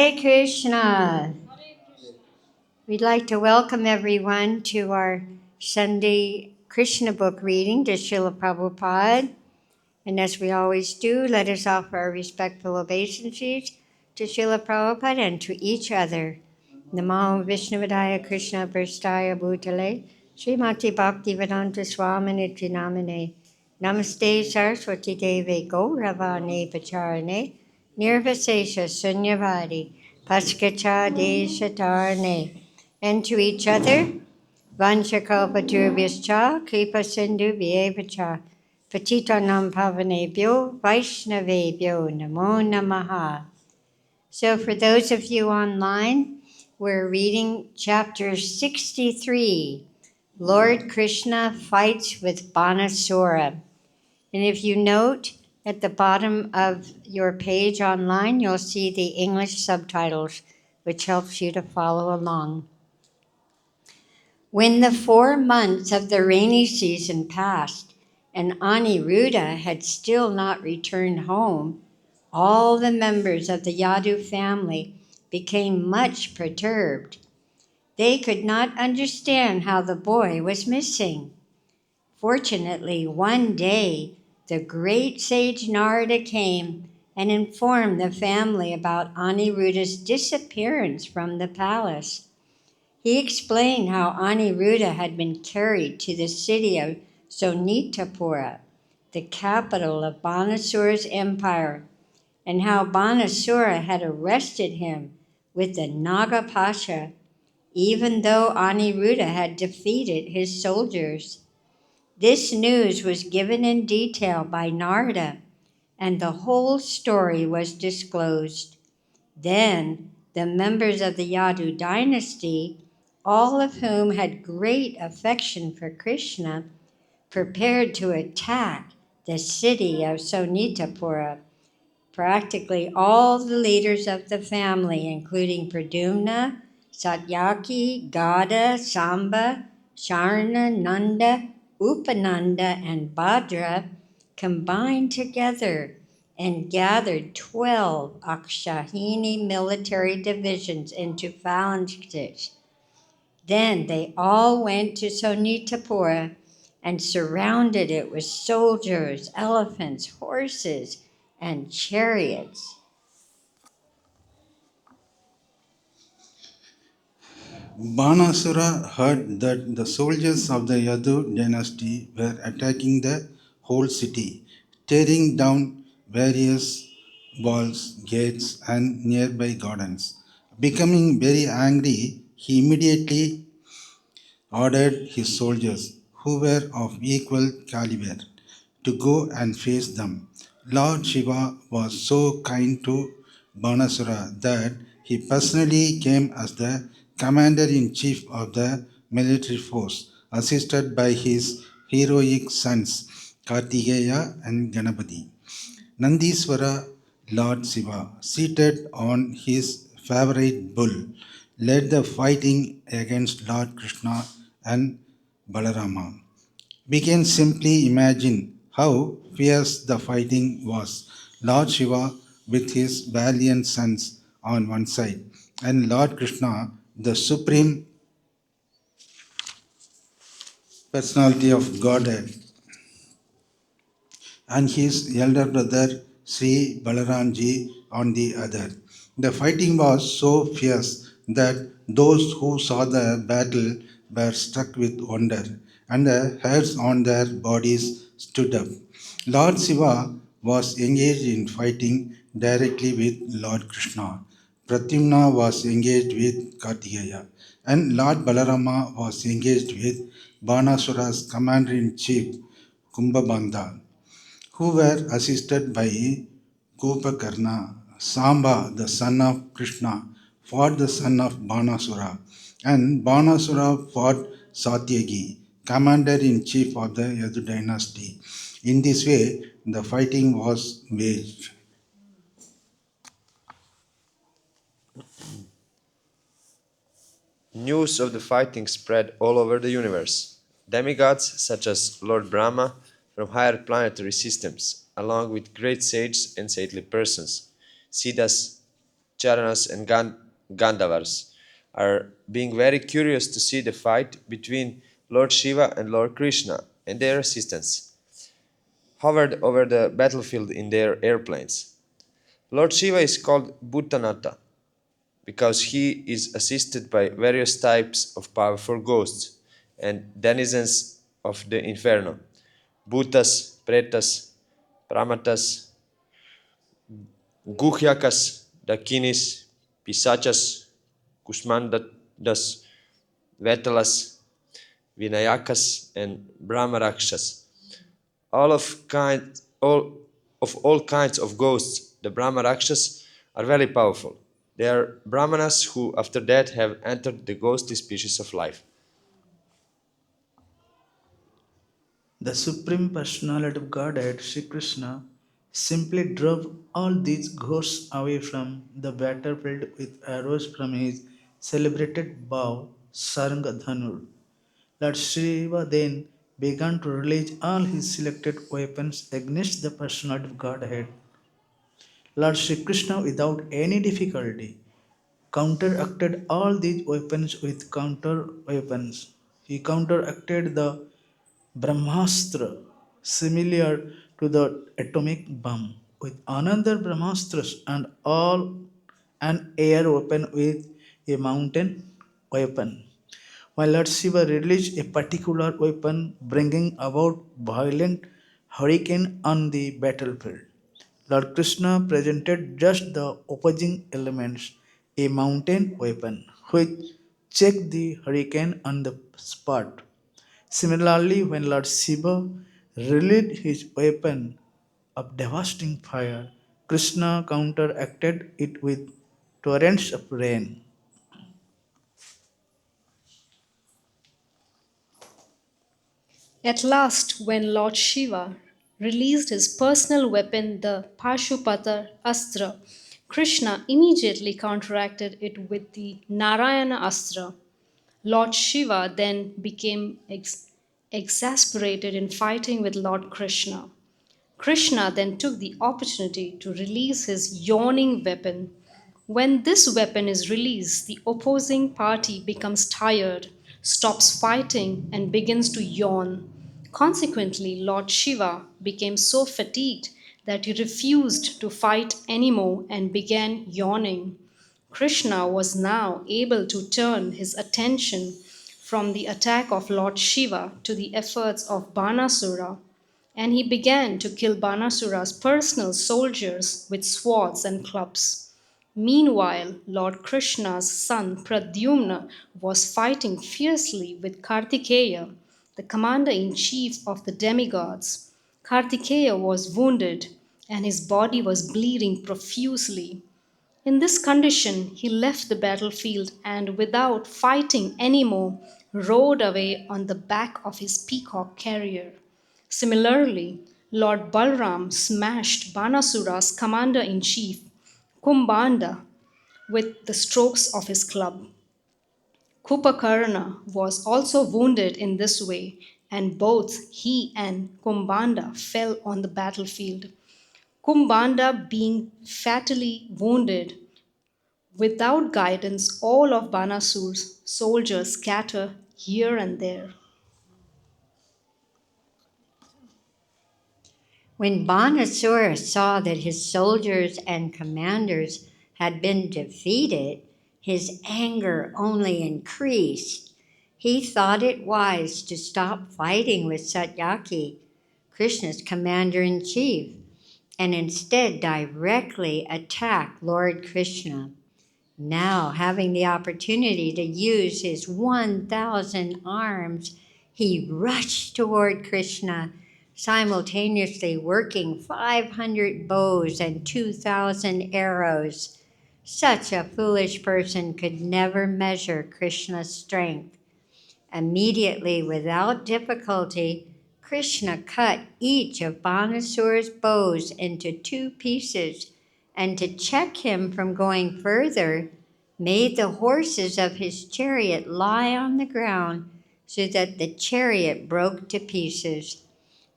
Hare Krishna. We'd like to welcome everyone to our Sunday Krishna book reading to Srila Prabhupada. And as we always do, let us offer our respectful obeisances to Srila Prabhupada and to each other. Namo Vishnavadaya Krishna Prasthaya Bhutale Srimati Bhakti-vedanta Swaminiti Namane Namaste Saraswati Deve Gauravane Pacharane Nirvasesha Sunyavadi Paskacha Deshatarane. And to each other, Vanchakalpaturvyascha Kripa Sindhu Vyevacha Patitanam Pavanebhyo Vaishnavebhyo Namo Namaha. So for those of you online, we're reading chapter 63, Lord Krishna Fights with Banasura. And if you note at the bottom of your page online, you'll see the English subtitles, which helps you to follow along. When the 4 months of the rainy season passed, and Aniruddha had still not returned home, all the members of the Yadu family became much perturbed. They could not understand how the boy was missing. Fortunately, one day, the great sage Narada came and informed the family about Aniruddha's disappearance from the palace. He explained how Aniruddha had been carried to the city of Sonitapura, the capital of Banasura's empire, and how Banasura had arrested him with the Nagapasha, even though Aniruddha had defeated his soldiers. This news was given in detail by Narada, and the whole story was disclosed. Then the members of the Yadu dynasty, all of whom had great affection for Krishna, prepared to attack the city of Sonitapura. Practically all the leaders of the family, including Pradyumna, Satyaki, Gada, Samba, Sharna, Nanda, Upananda, and Bhadra, combined together and gathered 12 Akshahini military divisions into phalanxes. Then they all went to Sonitapura and surrounded it with soldiers, elephants, horses, and chariots. Banasura heard that the soldiers of the Yadu dynasty were attacking the whole city, tearing down various walls, gates, and nearby gardens. Becoming very angry, he immediately ordered his soldiers, who were of equal caliber, to go and face them. Lord Shiva was so kind to Banasura that he personally came as the commander-in-chief of the military force, assisted by his heroic sons Kartikeya and Ganapati. Nandiswara, Lord Shiva, seated on his favorite bull, led the fighting against Lord Krishna and Balarama. We can simply imagine how fierce the fighting was. Lord Shiva with his valiant sons on one side, and Lord Krishna, the supreme personality of Godhead, and his elder brother Sri Balaramji on the other. The fighting was so fierce that those who saw the battle were struck with wonder, and the hairs on their bodies stood up. Lord Shiva was engaged in fighting directly with Lord Krishna. Pradyumna was engaged with Kartikeya, and Lord Balarama was engaged with Banasura's commander-in-chief Kumbhabandha, who were assisted by Gopakarna. Samba, the son of Krishna, fought the son of Banasura, and Banasura fought Satyaki, commander-in-chief of the Yadu dynasty. In this way, the fighting was waged. News of the fighting spread all over the universe. Demigods such as Lord Brahma from higher planetary systems, along with great sages and saintly persons, Siddhas, Charanas, and Gandhavars are being very curious to see the fight between Lord Shiva and Lord Krishna, and their assistants hovered over the battlefield in their airplanes. Lord Shiva is called Bhutanata because he is assisted by various types of powerful ghosts and denizens of the inferno: Bhutas, Pretas, Pramatas, Guhyakas, Dakinis, Pisachas, Kusmandas, Vetalas, Vinayakas, and Brahmarakshas. All kinds of ghosts, the Brahmarakshas, are very powerful. They are Brahmanas who, after death, have entered the ghostly species of life. The Supreme Personality of Godhead, Sri Krishna, simply drove all these ghosts away from the battlefield with arrows from his celebrated bow, Saranga. Lord Shiva then began to release all his selected weapons against the personality of Godhead. Lord Sri Krishna, without any difficulty, counteracted all these weapons with counter weapons. He counteracted the Brahmastra, similar to the atomic bomb, with another Brahmastra and all an air weapon with a mountain weapon. While Lord Shiva released a particular weapon, bringing about violent hurricane on the battlefield. Lord Krishna presented just the opposing elements, a mountain weapon, which checked the hurricane on the spot. Similarly, when Lord Shiva released his weapon of devastating fire, Krishna counteracted it with torrents of rain. At last, when Lord Shiva released his personal weapon, the Pashupata Astra, Krishna immediately counteracted it with the Narayana Astra. Lord Shiva then became exasperated in fighting with Lord Krishna. Krishna then took the opportunity to release his yawning weapon. When this weapon is released, the opposing party becomes tired, stops fighting, and begins to yawn. Consequently, Lord Shiva became so fatigued that he refused to fight anymore and began yawning. Krishna was now able to turn his attention from the attack of Lord Shiva to the efforts of Banasura, and he began to kill Banasura's personal soldiers with swords and clubs. Meanwhile, Lord Krishna's son Pradyumna was fighting fiercely with Kartikeya, the commander in chief of the demigods. Kartikeya was wounded, and his body was bleeding profusely. In this condition, he left the battlefield and, without fighting anymore, rode away on the back of his peacock carrier. Similarly, Lord Balram smashed Banasura's commander in chief, Kumbhanda, with the strokes of his club. Kupakarna was also wounded in this way, and both he and Kumbhanda fell on the battlefield. Kumbhanda being fatally wounded, without guidance, all of Banasur's soldiers scatter here and there. When Banasura saw that his soldiers and commanders had been defeated, his anger only increased. He thought it wise to stop fighting with Satyaki, Krishna's commander in chief, and instead directly attack Lord Krishna. Now, having the opportunity to use his 1,000 arms, he rushed toward Krishna, simultaneously working 500 bows and 2,000 arrows. Such a foolish person could never measure Krishna's strength. Immediately, without difficulty, Krishna cut each of Banasura's bows into 2 pieces, and to check him from going further, made the horses of his chariot lie on the ground so that the chariot broke to pieces.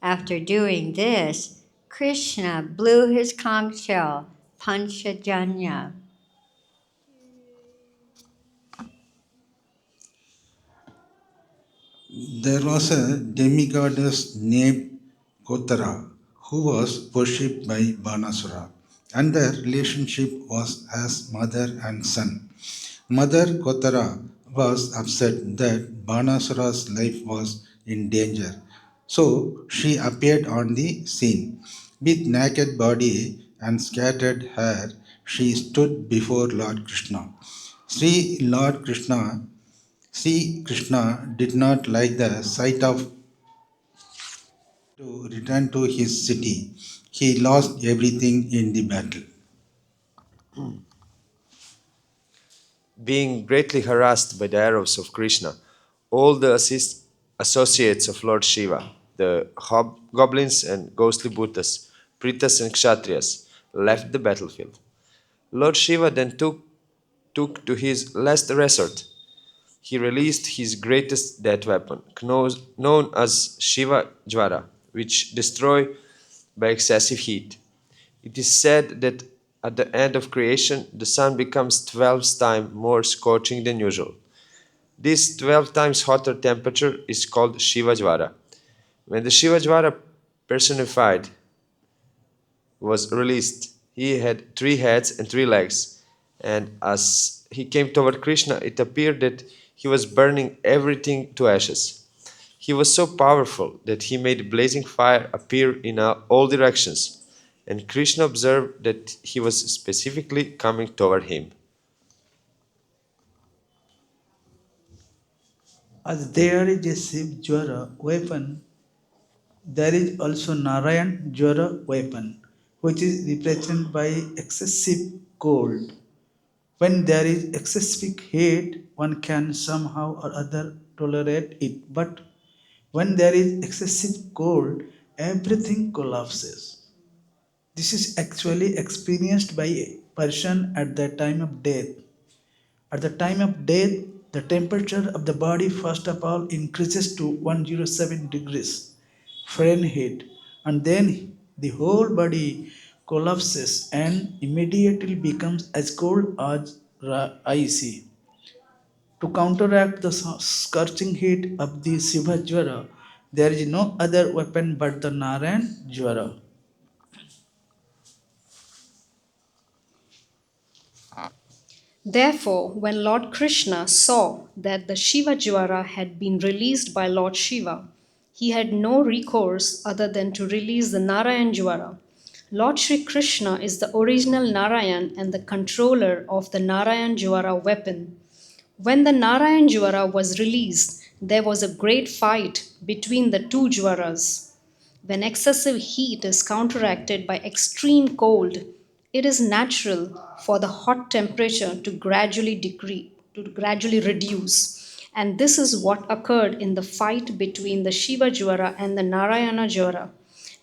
After doing this, Krishna blew his conch shell, Panchajanya. There was a demigoddess named Kotara who was worshipped by Banasura, and their relationship was as mother and son. Mother Kotara was upset that Banasura's life was in danger, so she appeared on the scene. With naked body and scattered hair, she stood before Lord Krishna. Lord Krishna Sri Krishna did not like the sight of to return to his city. He lost everything in the battle. Being greatly harassed by the arrows of Krishna, all the associates of Lord Shiva, the goblins and ghostly Bhutas, Pritas and Kshatriyas, left the battlefield. Lord Shiva then took to his last resort. He released his greatest death weapon, known as Shiva Jvara, which destroy by excessive heat. It is said that at the end of creation, the sun becomes 12 times more scorching than usual. This 12 times hotter temperature is called Shivajvara. When the Shivajvara personified was released, he had 3 heads and 3 legs, and as he came toward Krishna, it appeared that he was burning everything to ashes. He was so powerful that he made blazing fire appear in all directions, and Krishna observed that he was specifically coming toward him. As there is a Shiv Jwara weapon, there is also Narayan Jwara weapon, which is represented by excessive cold. When there is excessive heat, one can somehow or other tolerate it, but when there is excessive cold, everything collapses. This is actually experienced by a person at the time of death. At the time of death, the temperature of the body first of all increases to 107 degrees Fahrenheit, and then the whole body collapses and immediately becomes as cold as ice. To counteract the scorching heat of the Shiva Jwara, there is no other weapon but the Narayan Jwara. Therefore, when Lord Krishna saw that the Shiva Jwara had been released by Lord Shiva, he had no recourse other than to release the Narayan Jwara. Lord Sri Krishna is the original Narayan and the controller of the Narayan Jwara weapon. When the Narayan Jwara was released, there was a great fight between the two Jwaras. When excessive heat is counteracted by extreme cold, it is natural for the hot temperature to gradually reduce. And this is what occurred in the fight between the Shiva Jwara and the Narayana Jwara.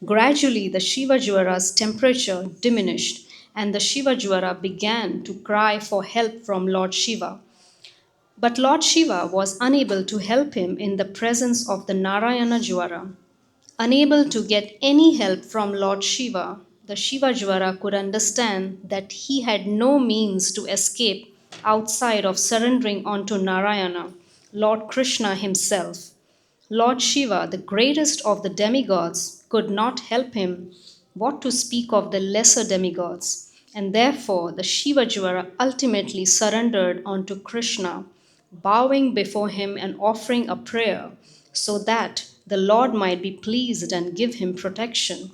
Gradually, the Shiva Jwara's temperature diminished, and the Shiva Jwara began to cry for help from Lord Shiva. But Lord Shiva was unable to help him in the presence of the Narayana Jwara. Unable to get any help from Lord Shiva, the Shiva Jwara could understand that he had no means to escape outside of surrendering onto Narayana, Lord Krishna himself. Lord Shiva, the greatest of the demigods, could not help him, what to speak of the lesser demigods, and therefore the Shiva Jwara ultimately surrendered onto Krishna, bowing before him and offering a prayer so that the Lord might be pleased and give him protection.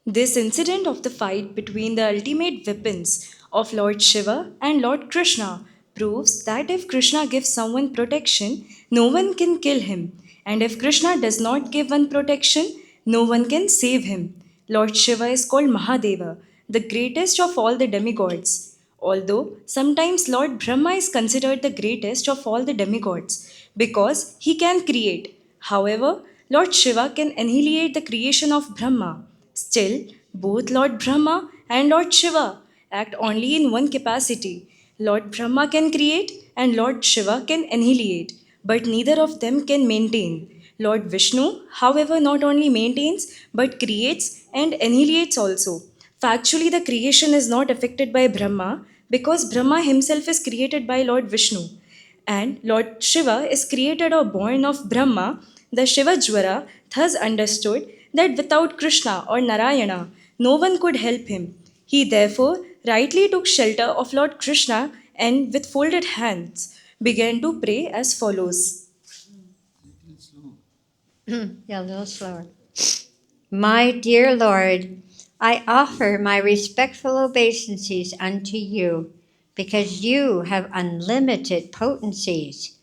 This incident of the fight between the ultimate weapons of Lord Shiva and Lord Krishna proves that if Krishna gives someone protection, no one can kill him, and if Krishna does not give one protection, no one can save him. Lord Shiva is called Mahadeva, the greatest of all the demigods. Although sometimes Lord Brahma is considered the greatest of all the demigods because he can create. However, Lord Shiva can annihilate the creation of Brahma. Still, both Lord Brahma and Lord Shiva act only in one capacity. Lord Brahma can create and Lord Shiva can annihilate, but neither of them can maintain. Lord Vishnu, however, not only maintains but creates and annihilates also. Factually, the creation is not affected by Brahma because Brahma himself is created by Lord Vishnu. and Lord Shiva is created or born of Brahma, the Shiva Jwara thus understood that without Krishna or Narayana, no one could help him. He therefore rightly took shelter of Lord Krishna and with folded hands began to pray as follows. Yeah, a little slower. My dear Lord, I offer my respectful obeisances unto you, because you have unlimited potencies.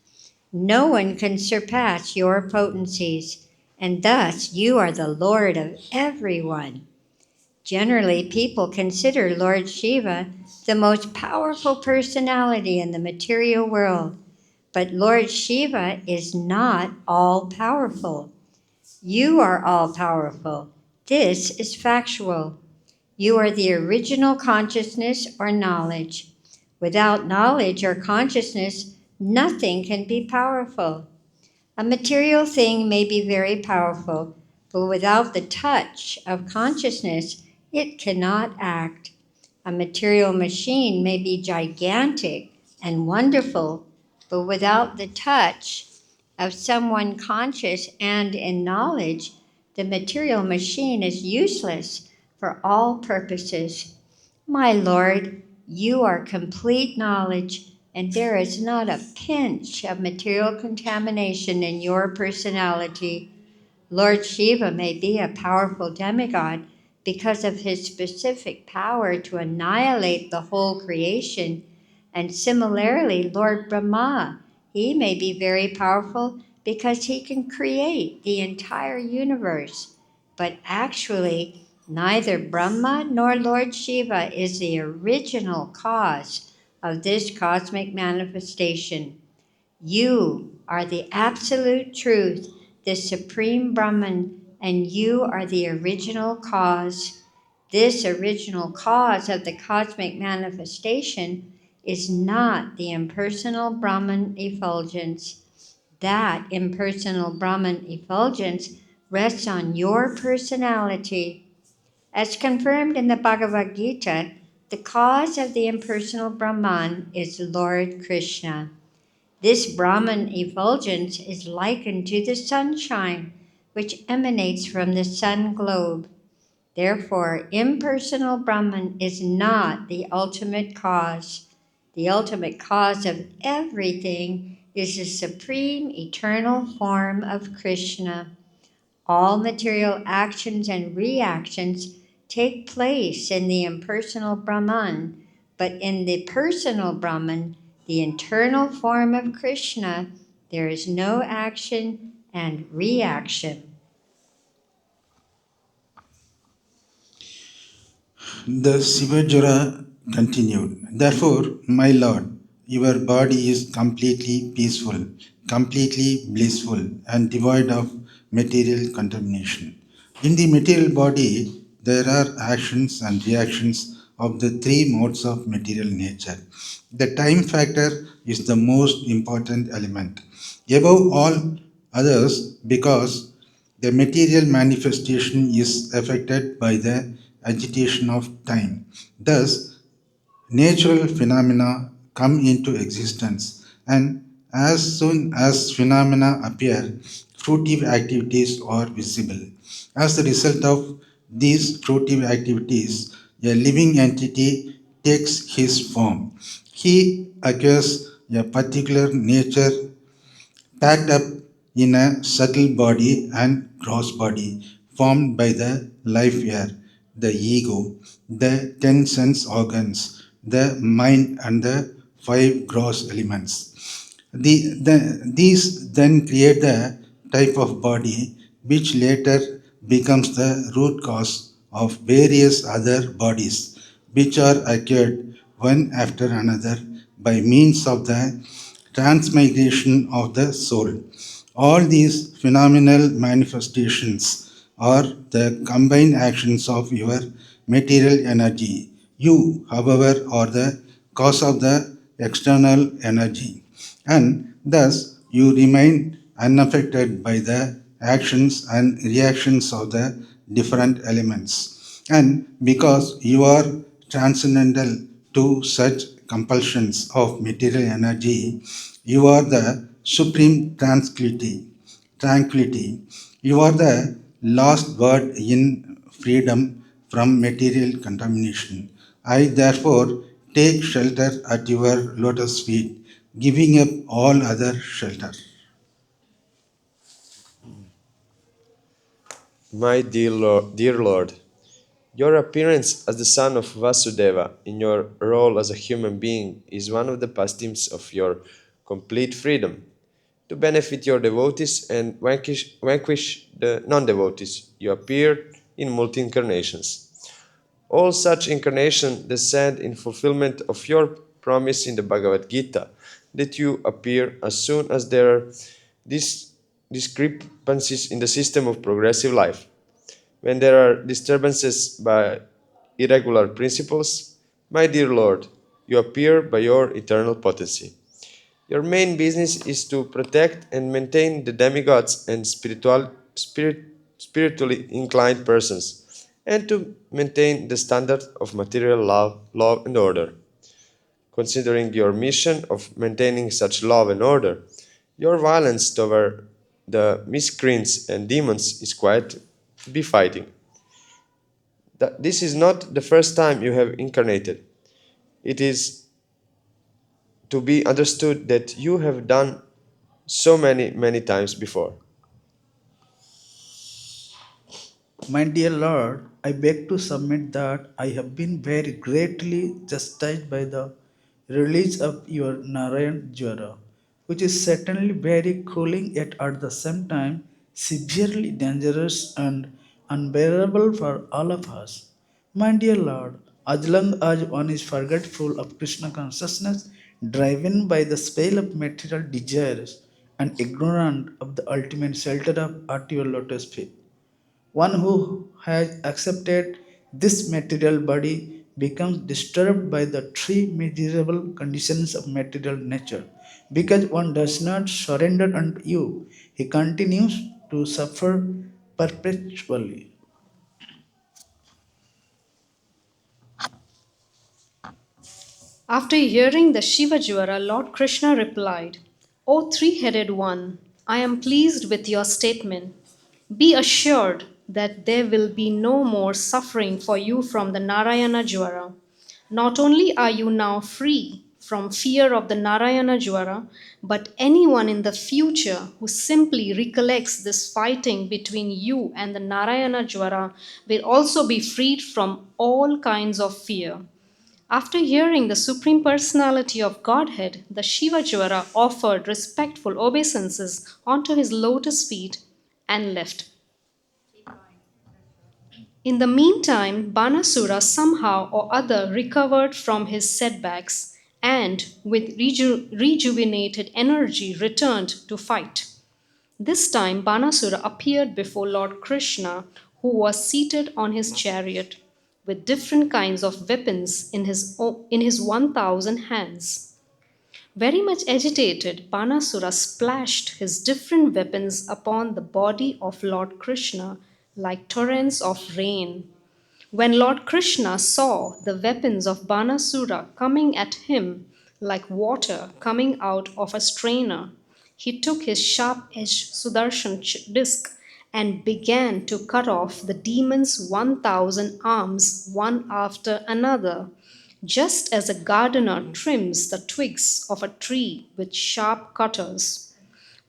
No one can surpass your potencies, and thus you are the Lord of everyone. Generally, people consider Lord Shiva the most powerful personality in the material world, but Lord Shiva is not all powerful. You are all powerful. This is factual. You are the original consciousness or knowledge. Without knowledge or consciousness, nothing can be powerful. A material thing may be very powerful, but without the touch of consciousness, it cannot act. A material machine may be gigantic and wonderful, but without the touch of someone conscious and in knowledge, the material machine is useless for all purposes. My Lord, you are complete knowledge, and there is not a pinch of material contamination in your personality. Lord Shiva may be a powerful demigod because of his specific power to annihilate the whole creation. And similarly, Lord Brahma, he may be very powerful because he can create the entire universe. But actually, neither Brahma nor Lord Shiva is the original cause of this cosmic manifestation. You are the absolute truth, the supreme Brahman, and you are the original cause. This original cause of the cosmic manifestation is not the impersonal Brahman effulgence. That impersonal Brahman effulgence rests on your personality. As confirmed in the Bhagavad-Gita, the cause of the impersonal Brahman is Lord Krishna. This Brahman effulgence is likened to the sunshine, which emanates from the sun globe. Therefore, impersonal Brahman is not the ultimate cause. The ultimate cause of everything is the supreme eternal form of Krishna. All material actions and reactions take place in the impersonal Brahman, but in the personal Brahman, the internal form of Krishna, there is no action and reaction. The Sivajura continued, therefore, my Lord, your body is completely peaceful, completely blissful, and devoid of material contamination. In the material body, there are actions and reactions of the three modes of material nature. The time factor is the most important element. Above all others, because the material manifestation is affected by the agitation of time. Thus, natural phenomena come into existence, and as soon as phenomena appear, fruitive activities are visible. As the result of these fruitive activities, a living entity takes his form. He acquires a particular nature packed up in a subtle body and gross body formed by the life air, the ego, the 10 sense organs, the mind, and the 5 gross elements. These then create the type of body which later becomes the root cause of various other bodies which are acquired one after another by means of the transmigration of the soul. All these phenomenal manifestations are the combined actions of your material energy. You, however, are the cause of the external energy, and thus you remain unaffected by the actions and reactions of the different elements. And because you are transcendental to such compulsions of material energy, you are the supreme tranquility. Tranquility. You are the last word in freedom from material contamination. I therefore take shelter at your lotus feet, giving up all other shelter. My dear Lord, your appearance as the son of Vasudeva in your role as a human being is one of the pastimes of your complete freedom. To benefit your devotees and vanquish the non devotees, you appear in multi incarnations. All such incarnations descend in fulfillment of your promise in the Bhagavad-Gita that you appear as soon as there are discrepancies in the system of progressive life. When there are disturbances by irregular principles, my dear Lord, you appear by your eternal potency. Your main business is to protect and maintain the demigods and spiritually inclined persons, and to maintain the standard of material love and order. Considering your mission of maintaining such love and order, your violence toward the miscreants and demons is quite to be fighting. This is not the first time you have incarnated. It is to be understood that you have done so many times before. My dear Lord, I beg to submit that I have been very greatly chastised by the release of your Narayan Jwara, which is certainly very cooling yet at the same time severely dangerous and unbearable for all of us. My dear Lord, as long as one is forgetful of Krishna consciousness, driven by the spell of material desires, and ignorant of the ultimate shelter of at your lotus feet, one who has accepted this material body becomes disturbed by the three miserable conditions of material nature. Because one does not surrender unto you, he continues to suffer perpetually. After hearing the Shivajwara, Lord Krishna replied, O three-headed one, I am pleased with your statement. Be assured that there will be no more suffering for you from the Narayana Jwara. Not only are you now free from fear of the Narayana Jwara, but anyone in the future who simply recollects this fighting between you and the Narayana Jwara will also be freed from all kinds of fear. After hearing the Supreme Personality of Godhead, the Shivajwara offered respectful obeisances onto his lotus feet and left. In the meantime, Banasura somehow or other recovered from his setbacks and, with rejuvenated energy, returned to fight. This time, Banasura appeared before Lord Krishna, who was seated on his chariot with different kinds of weapons in his 1,000 hands. Very much agitated, Banasura splashed his different weapons upon the body of Lord Krishna like torrents of rain. When Lord Krishna saw the weapons of Banasura coming at him like water coming out of a strainer, he took his sharp edged Sudarshan disc and began to cut off the demon's 1,000 arms one after another, just as a gardener trims the twigs of a tree with sharp cutters.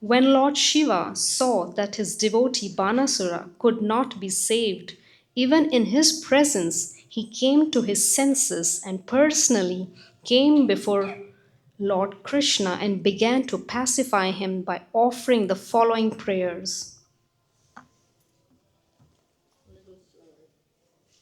When Lord Shiva saw that his devotee Banasura could not be saved, even in his presence, he came to his senses and personally came before Lord Krishna and began to pacify him by offering the following prayers.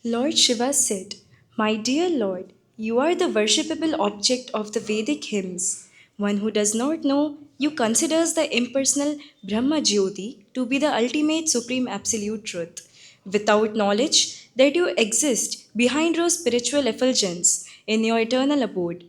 Lord Shiva said, My dear Lord, you are the worshipable object of the Vedic hymns. One who does not know you considers the impersonal Brahma Jyoti to be the ultimate supreme absolute truth. Without knowledge that you exist behind your spiritual effulgence in your eternal abode.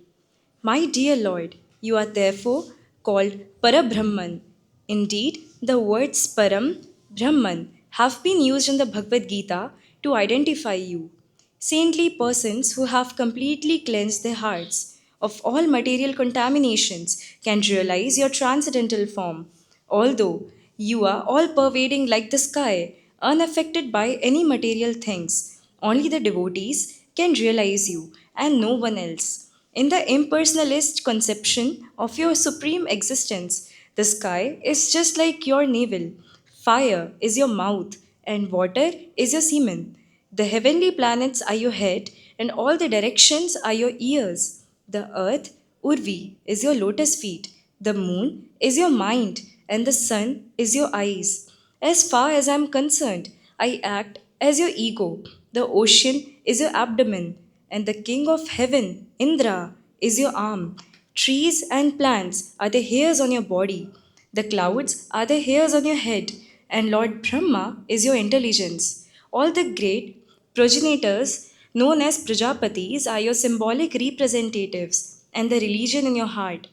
My dear Lord, you are therefore called Parabrahman. Indeed, the words Param, Brahman have been used in the Bhagavad Gita to identify you. Saintly persons who have completely cleansed their hearts of all material contaminations, can realize your transcendental form. Although you are all pervading like the sky, unaffected by any material things, only the devotees can realize you and no one else. In the impersonalist conception of your supreme existence, the sky is just like your navel, fire is your mouth, and water is your semen. The heavenly planets are your head, and all the directions are your ears. The earth, Urvi, is your lotus feet. The moon is your mind, and the sun is your eyes. As far as I am concerned, I act as your ego. The ocean is your abdomen, and the king of heaven, Indra, is your arm. Trees and plants are the hairs on your body. The clouds are the hairs on your head, and Lord Brahma is your intelligence. All the great progenitors, known as Prajapatis, are your symbolic representatives, and the religion in your heart.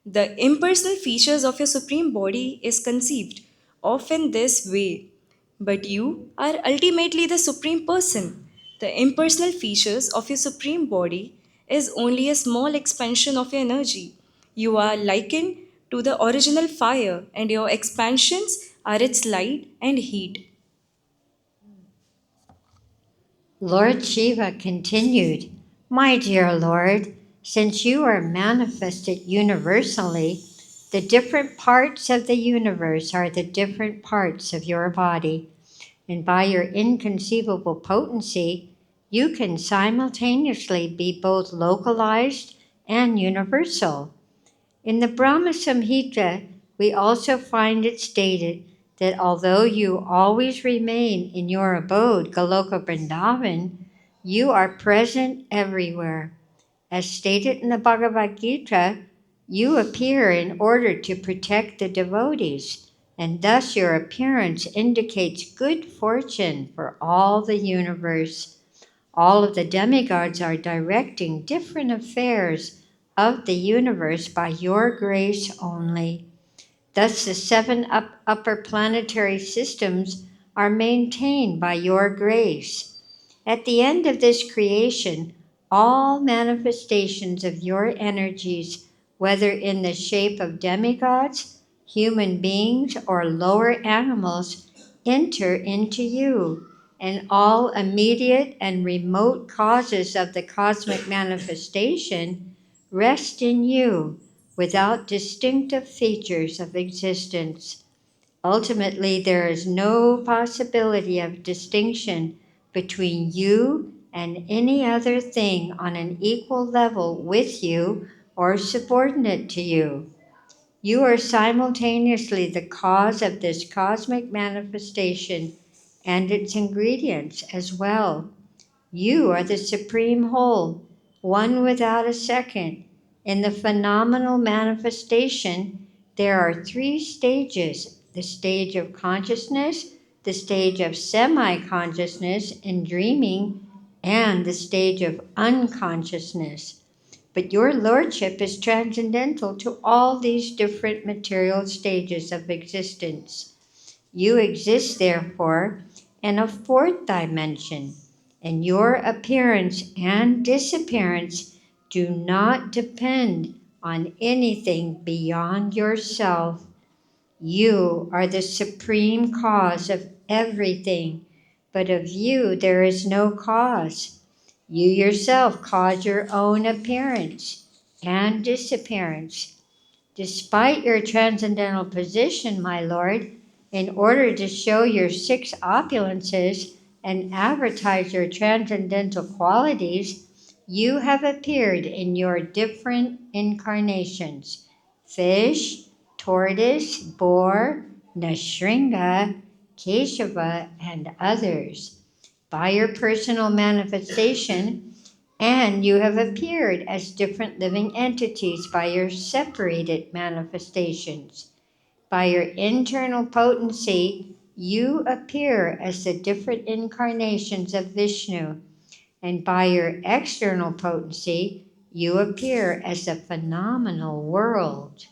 The impersonal features of your supreme body is conceived of in this way. But you are ultimately the supreme person. The impersonal features of your supreme body is only a small expansion of your energy. You are likened to the original fire, and your expansions are its light and heat. Lord Shiva continued, My dear Lord, since you are manifested universally, the different parts of the universe are the different parts of your body, and by your inconceivable potency, you can simultaneously be both localized and universal. In the Brahma Samhita, we also find it stated that although you always remain in your abode, Goloka Vrindavan, you are present everywhere. As stated in the Bhagavad-Gita, you appear in order to protect the devotees, and thus your appearance indicates good fortune for all the universe. All of the demigods are directing different affairs of the universe by your grace only. Thus, the seven upper planetary systems are maintained by your grace. At the end of this creation, all manifestations of your energies, whether in the shape of demigods, human beings, or lower animals, enter into you, and all immediate and remote causes of the cosmic manifestation rest in you without distinctive features of existence. Ultimately, there is no possibility of distinction between you and any other thing on an equal level with you or subordinate to you. You are simultaneously the cause of this cosmic manifestation and its ingredients as well. You are the supreme whole, one without a second. In the phenomenal manifestation, there are three stages: the stage of consciousness, the stage of semi consciousness and dreaming, and the stage of unconsciousness. But your lordship is transcendental to all these different material stages of existence. You exist, therefore, in a fourth dimension, and your appearance and disappearance do not depend on anything beyond yourself. You are the supreme cause of everything, but of you there is no cause. You yourself cause your own appearance and disappearance. Despite your transcendental position, my lord, in order to show your six opulences and advertise your transcendental qualities, you have appeared in your different incarnations: fish, tortoise, boar, Nrsimha, Keshava, and others. By your personal manifestation, and you have appeared as different living entities by your separated manifestations. By your internal potency, you appear as the different incarnations of Vishnu, and by your external potency, you appear as the phenomenal world.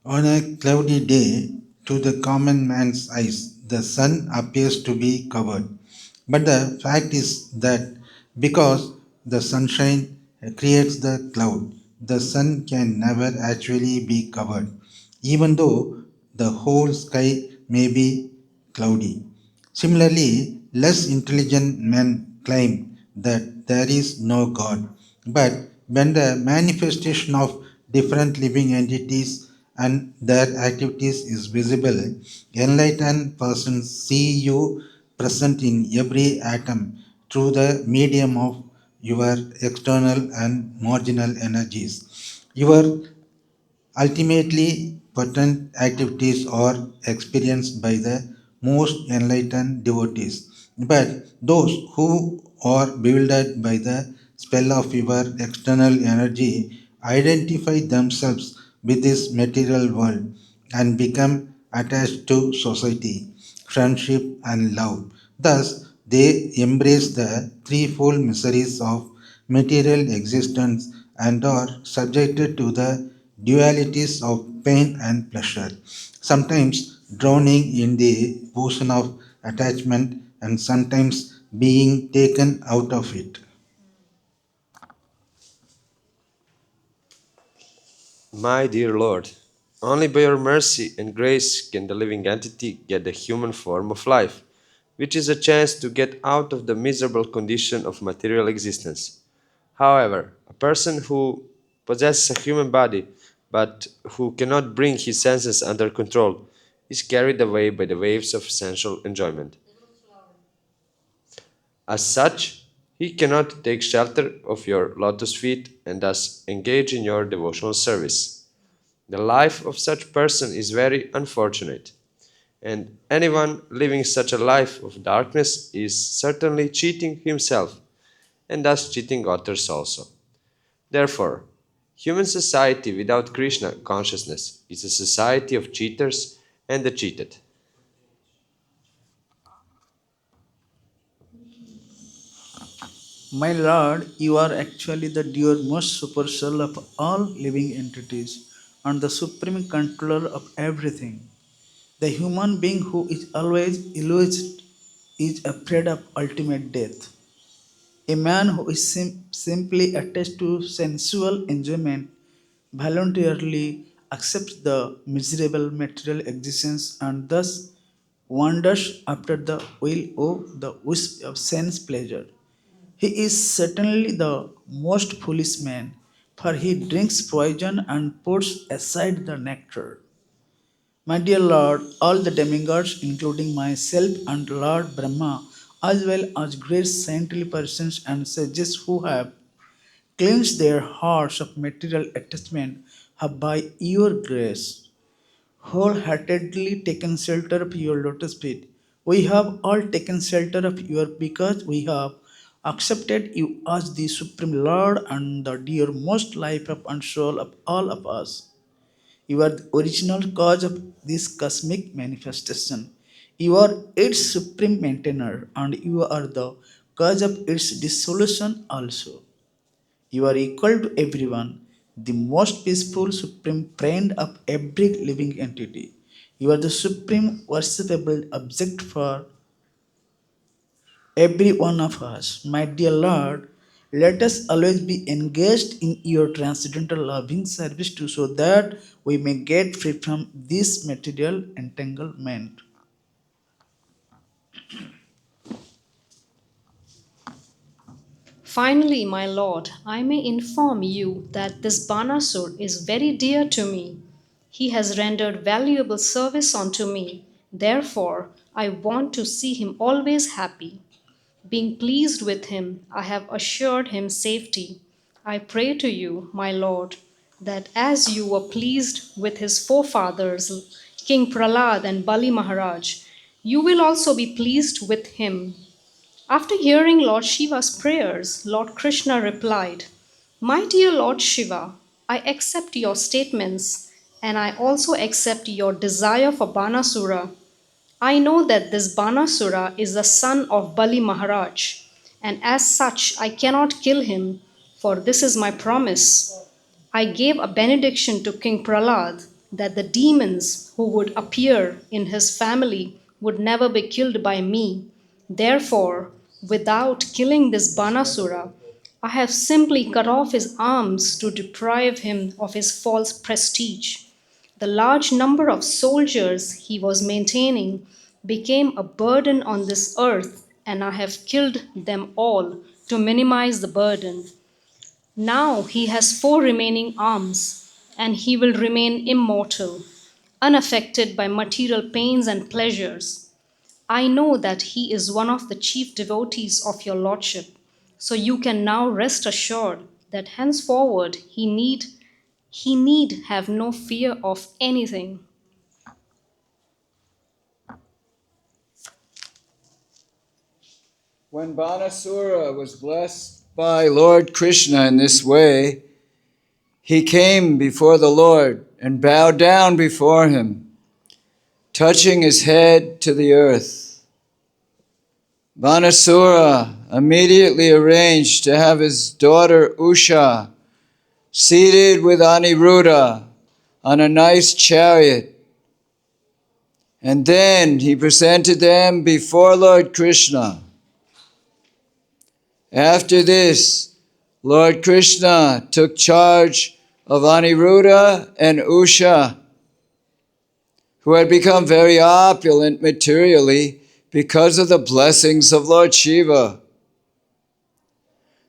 On a cloudy day, to the common man's eyes, the sun appears to be covered, But the fact is that because the sunshine creates the cloud, the sun can never actually be covered, even though the whole sky may be cloudy. Similarly, less intelligent men claim that there is no God. But when the manifestation of different living entities and their activities is visible, enlightened persons see you present in every atom through the medium of your external and marginal energies. Your ultimately, potent activities are experienced by the most enlightened devotees, but those who are bewildered by the spell of your external energy identify themselves with this material world and become attached to society, friendship, and love. Thus, they embrace the threefold miseries of material existence and are subjected to the dualities of pain and pleasure, sometimes drowning in the ocean of attachment and sometimes being taken out of it. My dear Lord, only by your mercy and grace can the living entity get the human form of life, which is a chance to get out of the miserable condition of material existence. However, a person who possesses a human body but who cannot bring his senses under control is carried away by the waves of sensual enjoyment. As such, he cannot take shelter of your lotus feet and thus engage in your devotional service. The life of such person is very unfortunate, and anyone living such a life of darkness is certainly cheating himself and thus cheating others also. Therefore, human society without Krishna consciousness is a society of cheaters and the cheated. My Lord, you are actually the dear most super soul of all living entities and the supreme controller of everything. The human being who is always illusioned is afraid of ultimate death. A man who is simply attached to sensual enjoyment voluntarily accepts the miserable material existence and thus wanders after the will of the wisp of sense pleasure. He is certainly the most foolish man, for he drinks poison and puts aside the nectar. My dear Lord, all the demigods, including myself and Lord Brahma, as well as great saintly persons and sages who have cleansed their hearts of material attachment, have by your grace wholeheartedly taken shelter of your lotus feet. We have all taken shelter of your because we have accepted you as the Supreme Lord and the dear most life of and soul of all of us. You are the original cause of this cosmic manifestation. You are its supreme maintainer and you are the cause of its dissolution also. You are equal to everyone, the most peaceful supreme friend of every living entity. You are the supreme worshipable object for every one of us. My dear Lord, let us always be engaged in your transcendental loving service too, so that we may get free from this material entanglement. Finally, my lord, I may inform you that this Banasur is very dear to me. He has rendered valuable service unto me. Therefore, I want to see him always happy. Being pleased with him, I have assured him safety. I pray to you, my lord, that as you were pleased with his forefathers, King Prahlad and Bali Maharaj, you will also be pleased with him. After hearing Lord Shiva's prayers, Lord Krishna replied, My dear Lord Shiva, I accept your statements and I also accept your desire for Banasura. I know that this Banasura is the son of Bali Maharaj, and as such I cannot kill him, for this is my promise. I gave a benediction to King Prahlad that the demons who would appear in his family would never be killed by me, Therefore, without killing this Banasura, I have simply cut off his arms to deprive him of his false prestige. The large number of soldiers he was maintaining became a burden on this earth, and I have killed them all to minimize the burden. Now he has 4 remaining arms, and he will remain immortal, unaffected by material pains and pleasures. I know that he is one of the chief devotees of your lordship, so you can now rest assured that henceforward he need have no fear of anything. When Banasura was blessed by Lord Krishna in this way, he came before the Lord and bowed down before him, touching his head to the earth. Banasura immediately arranged to have his daughter Usha seated with Aniruddha on a nice chariot, and then he presented them before Lord Krishna. After this, Lord Krishna took charge of Aniruddha and Usha, who had become very opulent materially because of the blessings of Lord Shiva,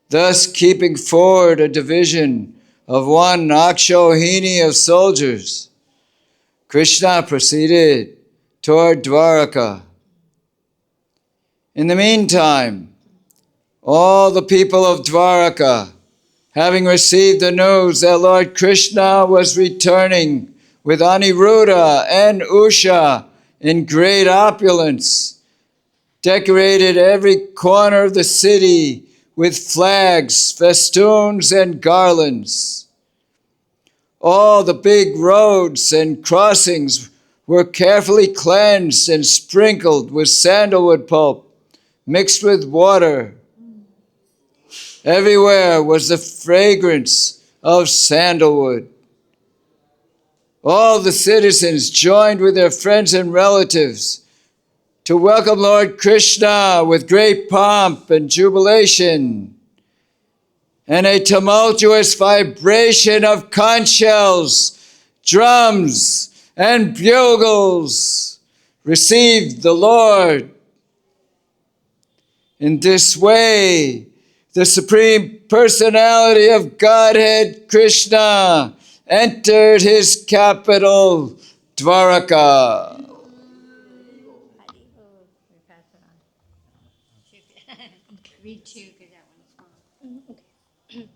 thus keeping forward a division of 1 Akshohini of soldiers. Krishna proceeded toward Dwaraka. In the meantime, all the people of Dwaraka, having received the news that Lord Krishna was returning with Aniruddha and Usha in great opulence, decorated every corner of the city with flags, festoons, and garlands. All the big roads and crossings were carefully cleansed and sprinkled with sandalwood pulp mixed with water. Everywhere was the fragrance of sandalwood. All the citizens joined with their friends and relatives to welcome Lord Krishna with great pomp and jubilation, and a tumultuous vibration of conch shells, drums, and bugles received the Lord. In this way, the Supreme Personality of Godhead Krishna entered his capital, Dwaraka. Read 2 because that one's long.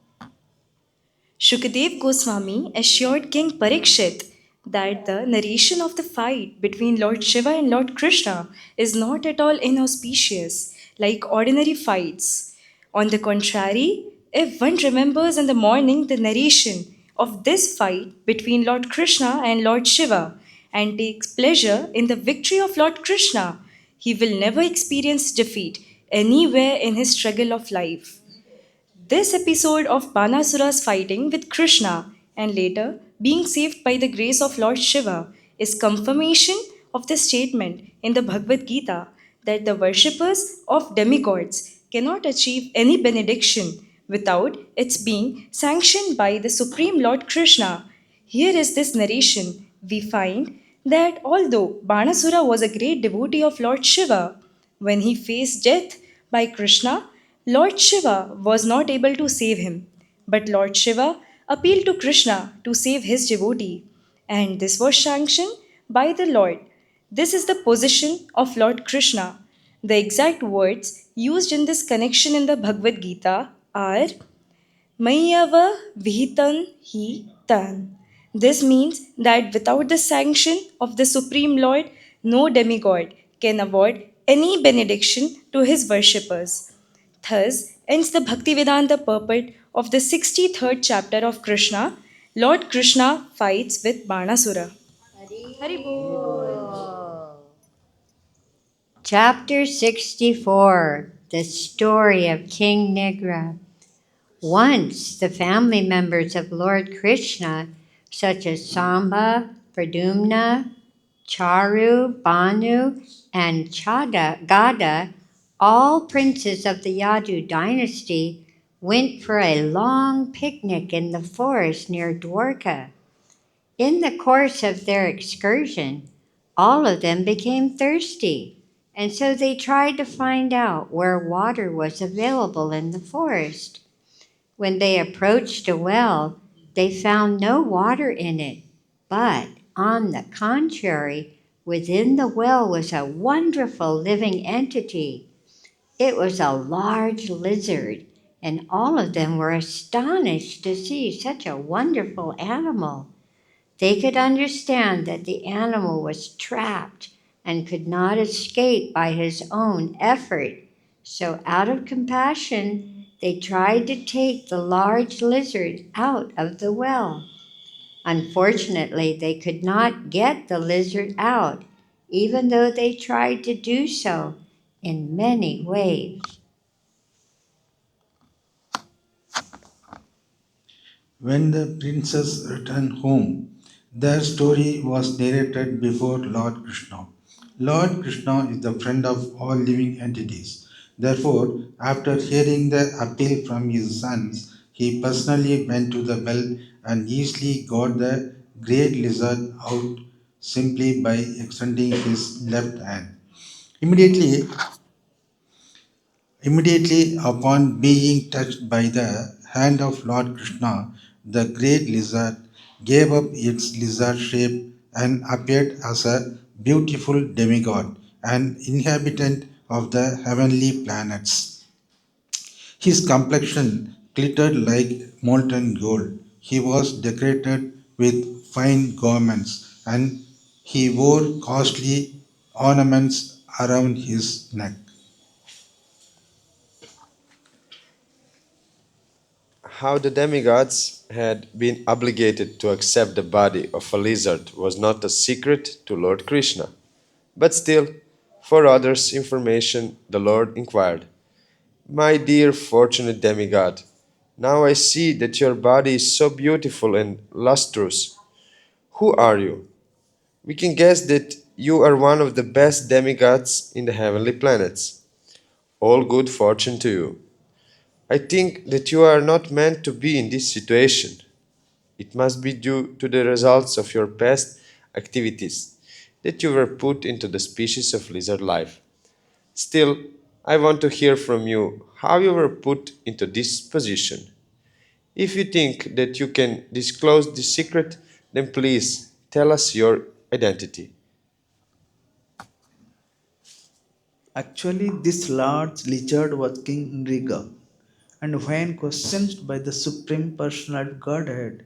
Shukadev Goswami assured King Parikshit that the narration of the fight between Lord Shiva and Lord Krishna is not at all inauspicious like ordinary fights. On the contrary, if one remembers in the morning the narration of this fight between Lord Krishna and Lord Shiva and takes pleasure in the victory of Lord Krishna, he will never experience defeat anywhere in his struggle of life. This episode of Banasura's fighting with Krishna and later being saved by the grace of Lord Shiva is confirmation of the statement in the Bhagavad-Gita that the worshippers of demigods cannot achieve any benediction without its being sanctioned by the Supreme Lord Krishna. Here is this narration. We find that although Banasura was a great devotee of Lord Shiva, when he faced death by Krishna, Lord Shiva was not able to save him. But Lord Shiva appealed to Krishna to save his devotee, and this was sanctioned by the Lord. This is the position of Lord Krishna. The exact words used in this connection in the Bhagavad Gita are Mayava Vihitan Hi Tan. This means that without the sanction of the Supreme Lord, no demigod can award any benediction to his worshippers. Thus ends the Bhaktivedanta purport of the 63rd chapter of Krishna. Lord Krishna fights with Banasura. Chapter 64, the story of King Nigra. Once the family members of Lord Krishna, such as Samba, Pradumna, Charu, Banu, and Gada, all princes of the Yadu dynasty went for a long picnic in the forest near Dwarka. In the course of their excursion, all of them became thirsty, and so they tried to find out where water was available in the forest. When they approached a well, they found no water in it, but on the contrary, within the well was a wonderful living entity. It was a large lizard, and all of them were astonished to see such a wonderful animal. They could understand that the animal was trapped and could not escape by his own effort. So, out of compassion, they tried to take the large lizard out of the well. Unfortunately, they could not get the lizard out, even though they tried to do so in many ways. When the princess returned home, their story was narrated before Lord Krishna. Lord Krishna is the friend of all living entities. Therefore, after hearing the appeal from his sons, he personally went to the well and easily got the great lizard out simply by extending his left hand. Immediately, Immediately upon being touched by the hand of Lord Krishna, the great lizard gave up its lizard shape and appeared as a beautiful demigod, an inhabitant of the heavenly planets. His complexion glittered like molten gold. He was decorated with fine garments and he wore costly ornaments around his neck. How the demigods had been obligated to accept the body of a lizard was not a secret to Lord Krishna. But still, for others' information, the Lord inquired, "My dear fortunate demigod, now I see that your body is so beautiful and lustrous. Who are you? We can guess that you are one of the best demigods in the heavenly planets. All good fortune to you. I think that you are not meant to be in this situation. It must be due to the results of your past activities that you were put into the species of lizard life. Still, I want to hear from you how you were put into this position. If you think that you can disclose this secret, then please tell us your identity." Actually, this large lizard was King Nriga, and when questioned by the Supreme Personality Godhead,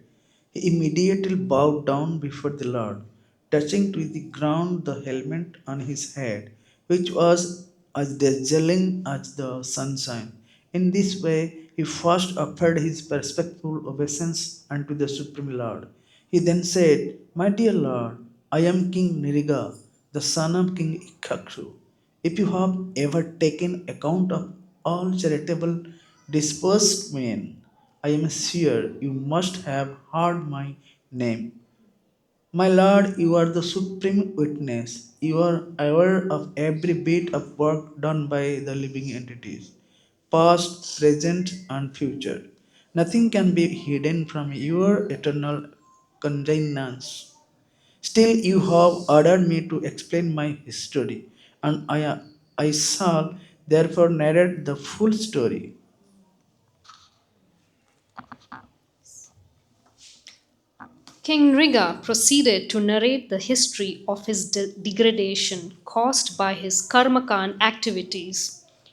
he immediately bowed down before the Lord, touching to the ground the helmet on his head, which was as dazzling as the sunshine. In this way, he first offered his respectful obeisance unto the Supreme Lord. He then said, "My dear Lord, I am King Niriga, the son of King Ikakru. If you have ever taken account of all charitable dispersed men, I am sure you must have heard my name. My Lord, you are the supreme witness. You are aware of every bit of work done by the living entities, past, present, and future. Nothing can be hidden from your eternal cognizance. Still, you have ordered me to explain my history, and I shall therefore narrate the full story. King Riga proceeded to narrate the history of his degradation caused by his karmakan activities.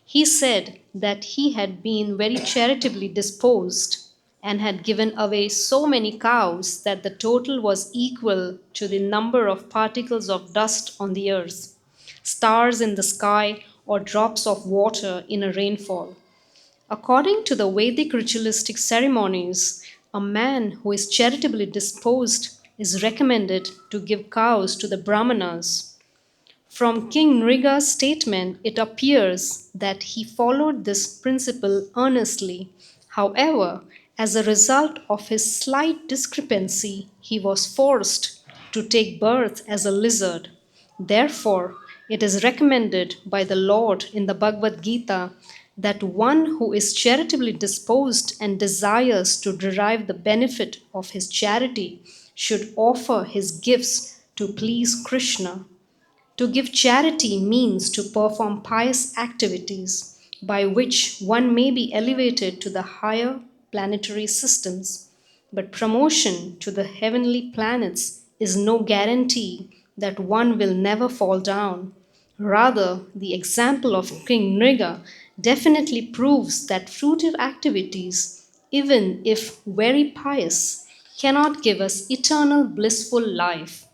He said that he had been very charitably disposed and had given away so many cows that the total was equal to the number of particles of dust on the earth, stars in the sky, or drops of water in a rainfall. According to the Vedic ritualistic ceremonies, a man who is charitably disposed is recommended to give cows to the Brahmanas. From King Nriga's statement, it appears that he followed this principle earnestly. However, as a result of his slight discrepancy, he was forced to take birth as a lizard. Therefore, it is recommended by the Lord in the Bhagavad-Gita that one who is charitably disposed and desires to derive the benefit of his charity should offer his gifts to please Krishna. To give charity means to perform pious activities by which one may be elevated to the higher planetary systems. But promotion to the heavenly planets is no guarantee that one will never fall down. Rather, the example of King Nriga definitely proves that fruitive activities, even if very pious, cannot give us eternal blissful life.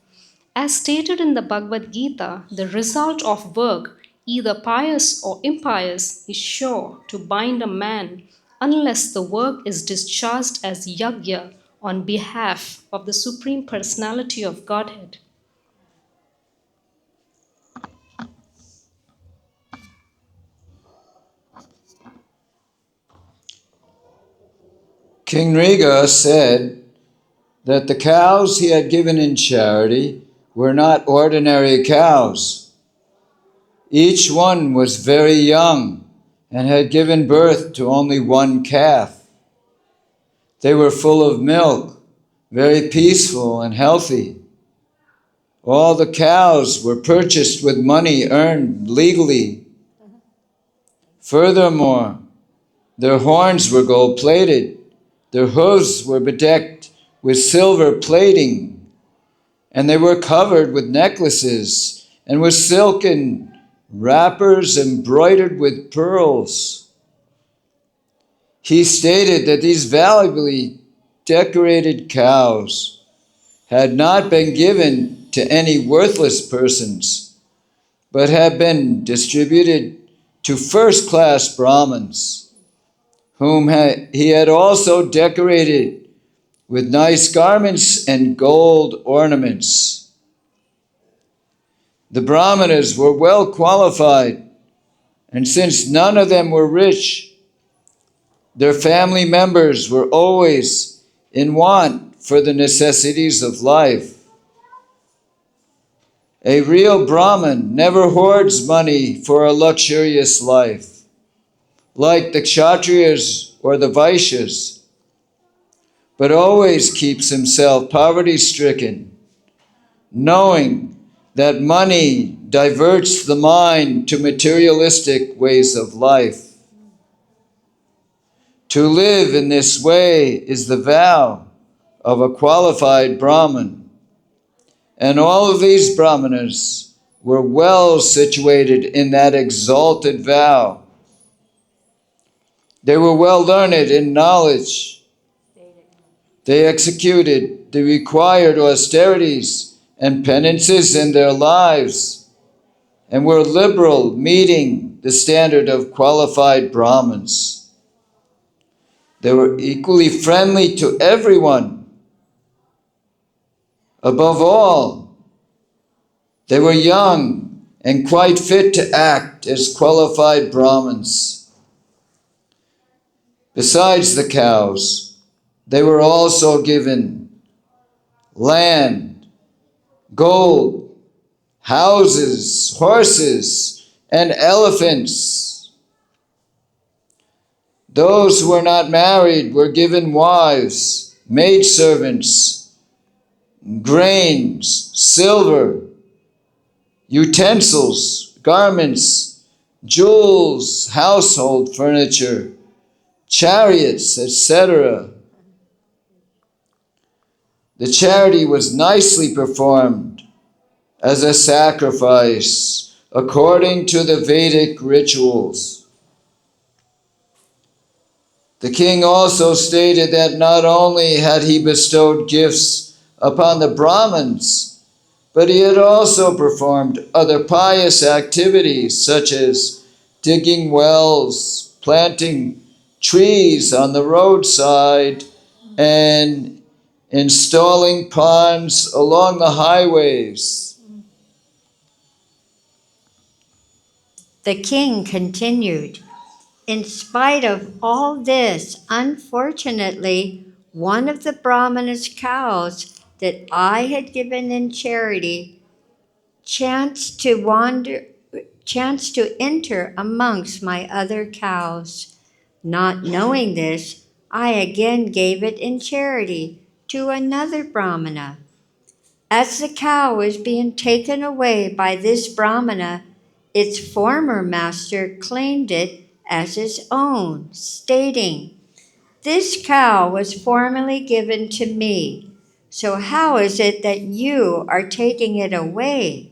As stated in the Bhagavad Gita, the result of work, either pious or impious, is sure to bind a man unless the work is discharged as yajna on behalf of the Supreme Personality of Godhead. King Riga said that the cows he had given in charity were not ordinary cows. Each one was very young and had given birth to only one calf. They were full of milk, very peaceful and healthy. All the cows were purchased with money earned legally. Furthermore, their horns were gold-plated, their hooves were bedecked with silver plating, and they were covered with necklaces and with silken wrappers embroidered with pearls. He stated that these valuably decorated cows had not been given to any worthless persons, but had been distributed to first-class Brahmins, whom he had also decorated with nice garments and gold ornaments. The Brahmanas were well qualified, and since none of them were rich, their family members were always in want for the necessities of life. A real Brahmin never hoards money for a luxurious life, like the Kshatriyas or the Vaishyas, but always keeps himself poverty-stricken, knowing that money diverts the mind to materialistic ways of life. To live in this way is the vow of a qualified Brahmin. And all of these Brahmanas were well situated in that exalted vow. They were well learned in knowledge. They executed the required austerities and penances in their lives and were liberal, meeting the standard of qualified Brahmins. They were equally friendly to everyone. Above all, they were young and quite fit to act as qualified Brahmins. Besides the cows, they were also given land, gold, houses, horses, and elephants. Those who were not married were given wives, maidservants, grains, silver, utensils, garments, jewels, household furniture, chariots, etc. The charity was nicely performed as a sacrifice according to the Vedic rituals. The king also stated that not only had he bestowed gifts upon the Brahmins, but he had also performed other pious activities such as digging wells, planting trees on the roadside, and installing ponds along the highways. The king continued, "In spite of all this, unfortunately, one of the Brahmana's cows that I had given in charity chanced to enter amongst my other cows. Not knowing this, I again gave it in charity to another Brahmana. As the cow was being taken away by this Brahmana, its former master claimed it as his own, stating, "This cow was formerly given to me, so how is it that you are taking it away?"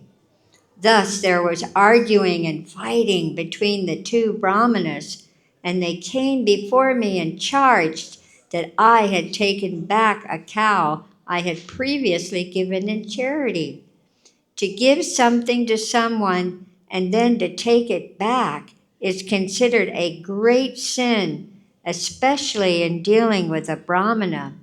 Thus there was arguing and fighting between the two Brahmanas, and they came before me and charged that I had taken back a cow I had previously given in charity. To give something to someone and then to take it back is considered a great sin, especially in dealing with a Brahmana.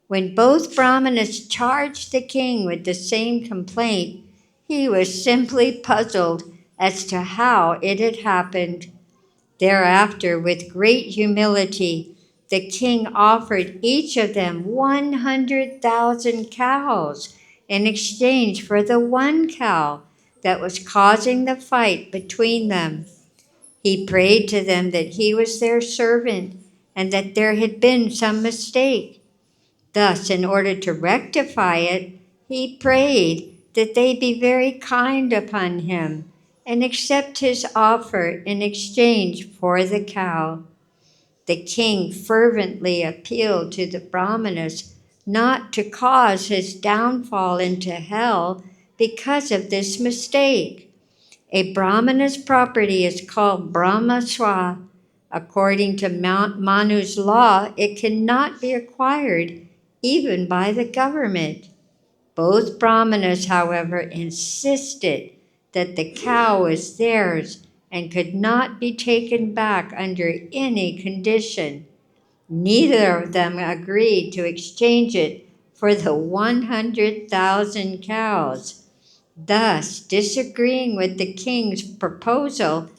When both Brahmanas charged the king with the same complaint, he was simply puzzled as to how it had happened. Thereafter, with great humility, the king offered each of them 100,000 cows in exchange for the one cow that was causing the fight between them. He prayed to them that he was their servant and that there had been some mistake. Thus, in order to rectify it, he prayed that they be very kind upon him and accept his offer in exchange for the cow. The king fervently appealed to the Brahmanas not to cause his downfall into hell because of this mistake. A Brahmana's property is called Brahmaswa. According to Manu's law, it cannot be acquired even by the government. Both Brahmanas, however, insisted that the cow was theirs and could not be taken back under any condition. Neither of them agreed to exchange it for the 100,000 cows. Thus, disagreeing with the king's proposal,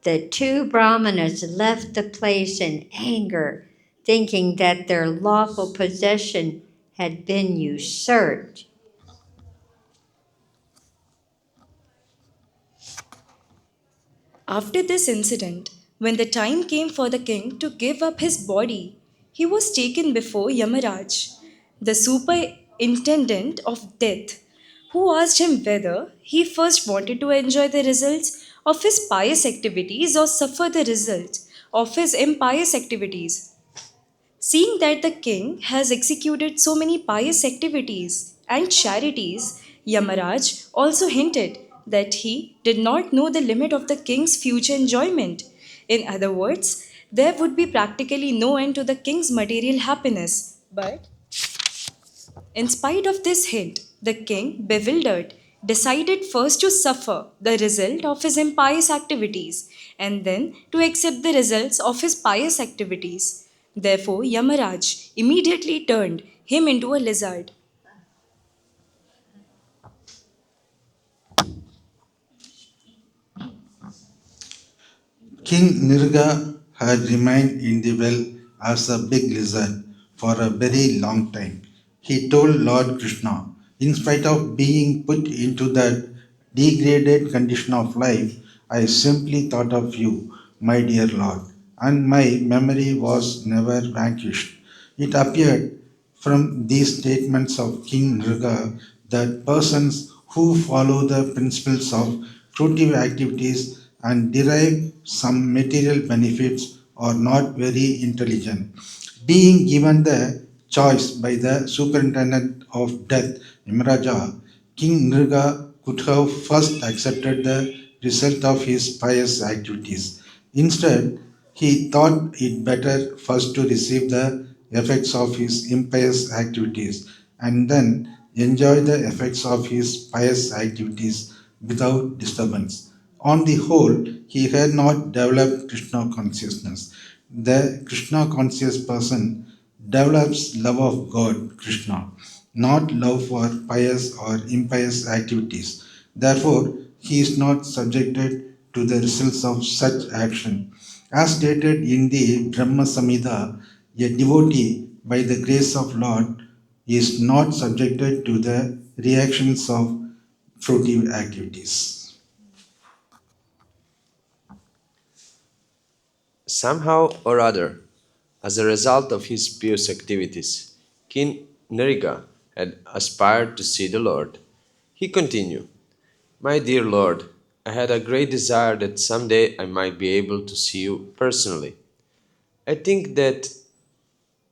the two Brahmanas left the place in anger, thinking that their lawful possession had been usurped. After this incident, when the time came for the king to give up his body, he was taken before Yamaraj, the superintendent of death, who asked him whether he first wanted to enjoy the results of his pious activities or suffer the results of his impious activities. Seeing that the king has executed so many pious activities and charities, Yamaraj also hinted that he did not know the limit of the king's future enjoyment. In other words, there would be practically no end to the king's material happiness. But in spite of this hint, the king, bewildered, decided first to suffer the result of his impious activities and then to accept the results of his pious activities. Therefore, Yamaraj immediately turned him into a lizard. King Nirga had remained in the well as a big lizard for a very long time. He told Lord Krishna, "In spite of being put into that degraded condition of life, I simply thought of you, my dear Lord, and my memory was never vanquished." It appeared from these statements of King Nriga that persons who follow the principles of fruitive activities and derive some material benefits are not very intelligent. Being given the choice by the superintendent of death, Imraja, King Nriga could have first accepted the result of his pious activities. Instead, he thought it better first to receive the effects of his impious activities and then enjoy the effects of his pious activities without disturbance. On the whole, he had not developed Krishna consciousness. The Krishna conscious person develops love of God, Krishna, not love for pious or impious activities. Therefore, he is not subjected to the results of such action. As stated in the Brahma Samhita, a devotee, by the grace of Lord, is not subjected to the reactions of fruitive activities. Somehow or other, as a result of his pious activities, King Nriga had aspired to see the Lord. He continued, "My dear Lord, I had a great desire that someday I might be able to see you personally. I think that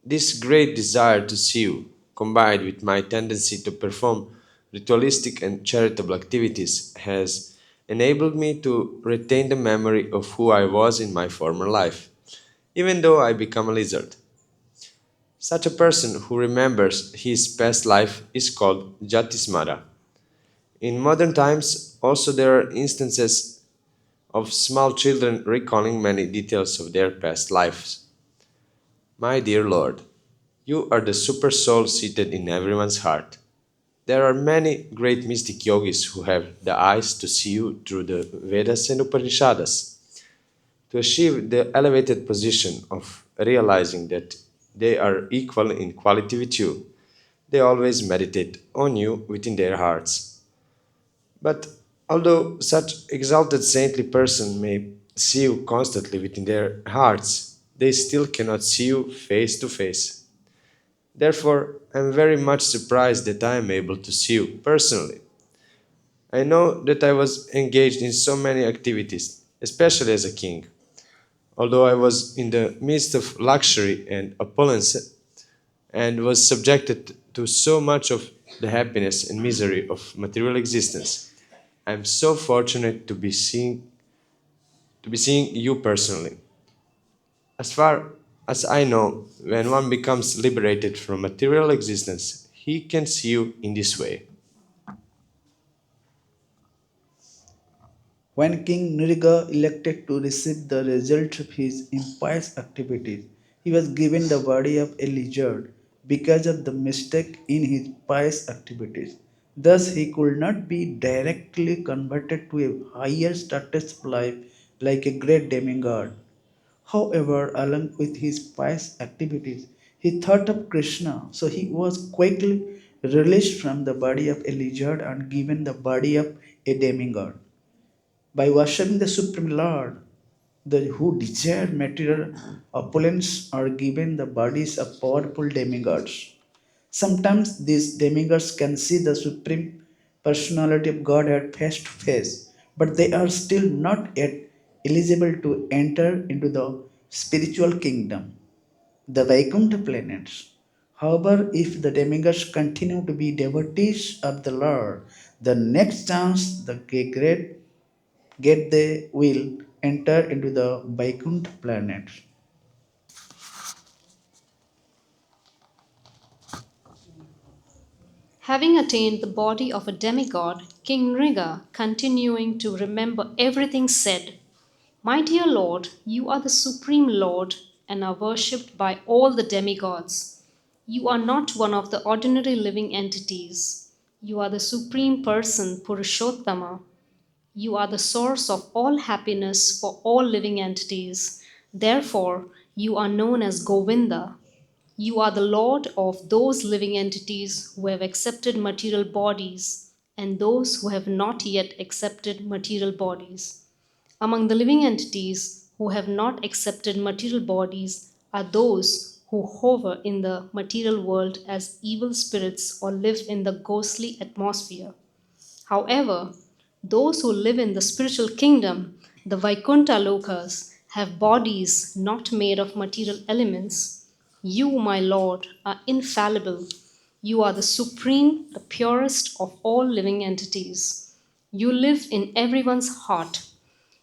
this great desire to see you, combined with my tendency to perform ritualistic and charitable activities, has enabled me to retain the memory of who I was in my former life, even though I become a lizard. Such a person who remembers his past life is called Jatismara. In modern times, also there are instances of small children recalling many details of their past lives. My dear Lord, you are the super soul seated in everyone's heart. There are many great mystic yogis who have the eyes to see you through the Vedas and Upanishads. To achieve the elevated position of realizing that they are equal in quality with you, they always meditate on you within their hearts. But although such exalted saintly person may see you constantly within their hearts, they still cannot see you face to face. Therefore, I am very much surprised that I am able to see you personally. I know that I was engaged in so many activities, especially as a king. Although I was in the midst of luxury and opulence and was subjected to so much of the happiness and misery of material existence, I am so fortunate to be seeing you personally. As far as I know, when one becomes liberated from material existence, he can see you in this way. When King Nriga elected to receive the result of his impious activities, he was given the body of a lizard because of the mistake in his pious activities. Thus, he could not be directly converted to a higher status of life like a great demigod. However, along with his pious activities, he thought of Krishna, so he was quickly released from the body of a lizard and given the body of a demigod. By worshipping the Supreme Lord, the who desire material opulence are given the bodies of powerful demigods. Sometimes these demigods can see the Supreme Personality of Godhead face to face, but they are still not yet eligible to enter into the spiritual kingdom, the Vaikuntha planets. However, if the demigods continue to be devotees of the Lord, the next chance the great get they will enter into the Vaikuntha planet. Having attained the body of a demigod, King Nriga, continuing to remember everything, said, "My dear Lord, you are the Supreme Lord and are worshipped by all the demigods. You are not one of the ordinary living entities. You are the Supreme Person, Purushottama. You are the source of all happiness for all living entities. Therefore, you are known as Govinda. You are the Lord of those living entities who have accepted material bodies and those who have not yet accepted material bodies. Among the living entities who have not accepted material bodies are those who hover in the material world as evil spirits or live in the ghostly atmosphere. However, those who live in the spiritual kingdom, the Vaikuntha Lokas, have bodies not made of material elements. You, my Lord, are infallible. You are the supreme, the purest of all living entities. You live in everyone's heart.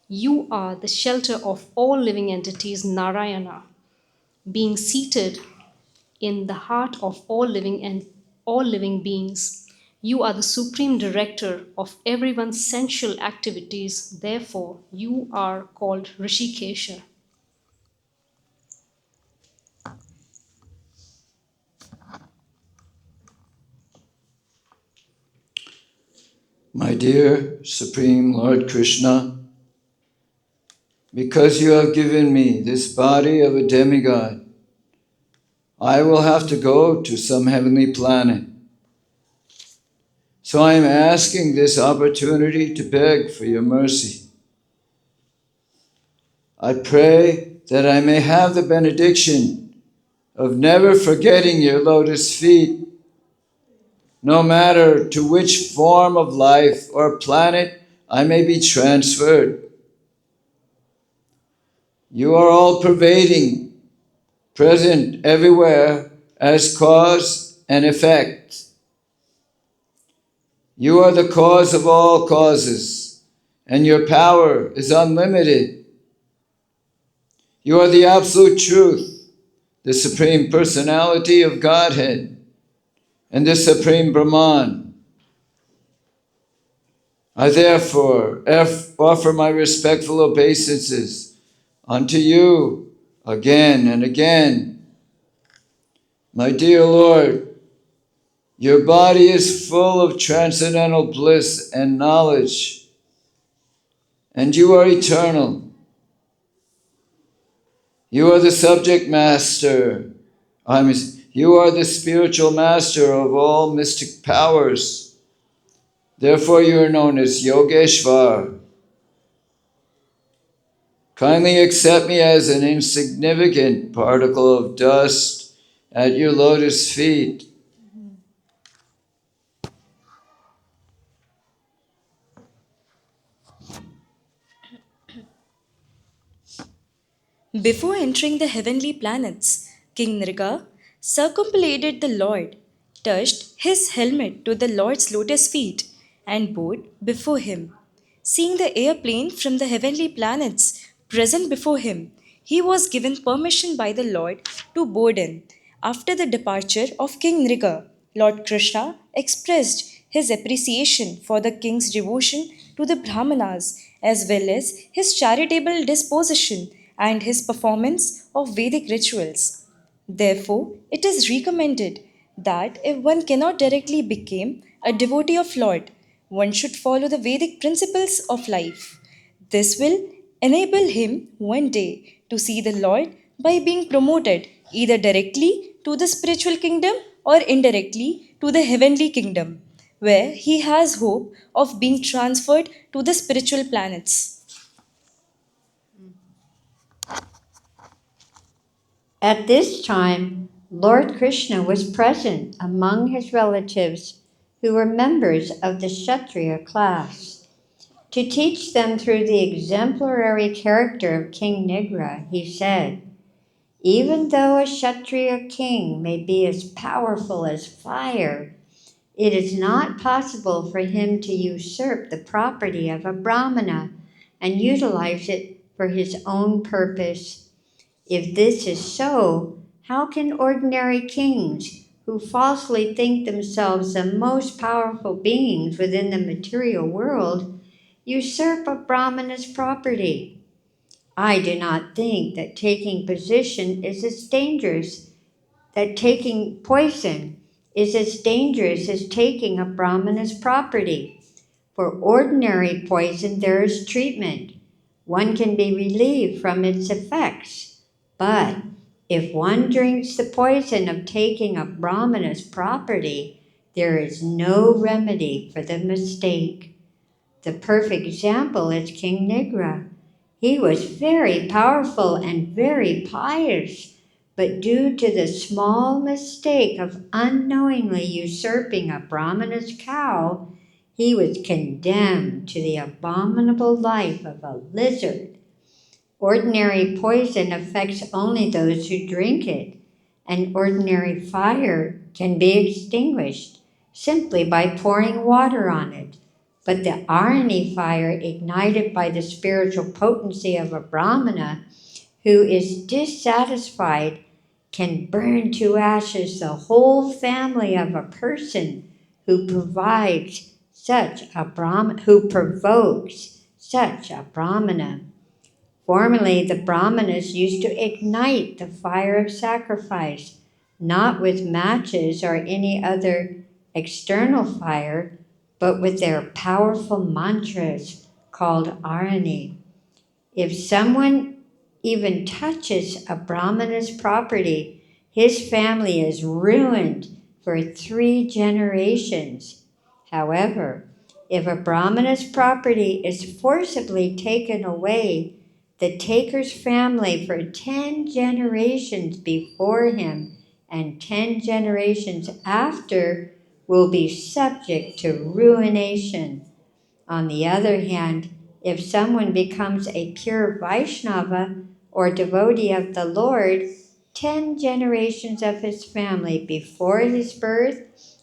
You are the shelter of all living entities, Narayana, being seated in the heart of all living and all living beings. You are the supreme director of everyone's sensual activities. Therefore, you are called Rishikesha. My dear Supreme Lord Krishna, because you have given me this body of a demigod, I will have to go to some heavenly planet. So I am asking this opportunity to beg for your mercy. I pray that I may have the benediction of never forgetting your lotus feet, no matter to which form of life or planet I may be transferred. You are all pervading, present everywhere as cause and effect. You are the cause of all causes, and your power is unlimited. You are the absolute truth, the Supreme Personality of Godhead, and the Supreme Brahman. I therefore offer my respectful obeisances unto you again and again. My dear Lord, your body is full of transcendental bliss and knowledge, and you are eternal. You are the subject master. You are the spiritual master of all mystic powers. Therefore, you are known as Yogeshwar. Kindly accept me as an insignificant particle of dust at your lotus feet. Before entering the heavenly planets, King Nriga circumambulated the Lord, touched his helmet to the Lord's lotus feet, and bowed before him. Seeing the airplane from the heavenly planets present before him, he was given permission by the Lord to board in. After the departure of King Nriga, Lord Krishna expressed his appreciation for the king's devotion to the Brahmanas as well as his charitable disposition and his performance of Vedic rituals. Therefore, it is recommended that if one cannot directly become a devotee of Lord, one should follow the Vedic principles of life. This will enable him one day to see the Lord by being promoted either directly to the spiritual kingdom or indirectly to the heavenly kingdom, where he has hope of being transferred to the spiritual planets. At this time, Lord Krishna was present among his relatives who were members of the Kshatriya class. To teach them through the exemplary character of King Nigra, he said, "Even though a Kshatriya king may be as powerful as fire, it is not possible for him to usurp the property of a Brahmana and utilize it for his own purpose. If this is so, how can ordinary kings, who falsely think themselves the most powerful beings within the material world, usurp a Brahmana's property? I do not think that taking taking poison is as dangerous as taking a Brahmana's property. For ordinary poison there is treatment. One can be relieved from its effects. But if one drinks the poison of taking a Brahmana's property, there is no remedy for the mistake. The perfect example is King Nigra. He was very powerful and very pious, but due to the small mistake of unknowingly usurping a Brahmana's cow, he was condemned to the abominable life of a lizard. Ordinary poison affects only those who drink it, and ordinary fire can be extinguished simply by pouring water on it. But the Arani fire, ignited by the spiritual potency of a Brahmana who is dissatisfied, can burn to ashes the whole family of a person who provokes such a Brahmana. Formerly, the Brahmanas used to ignite the fire of sacrifice, not with matches or any other external fire, but with their powerful mantras called Arani. If someone even touches a Brahmana's property, his family is ruined for 3 generations. However, if a Brahmana's property is forcibly taken away, the taker's family for 10 generations before him and 10 generations after will be subject to ruination. On the other hand, if someone becomes a pure Vaishnava or devotee of the Lord, 10 generations of his family before his birth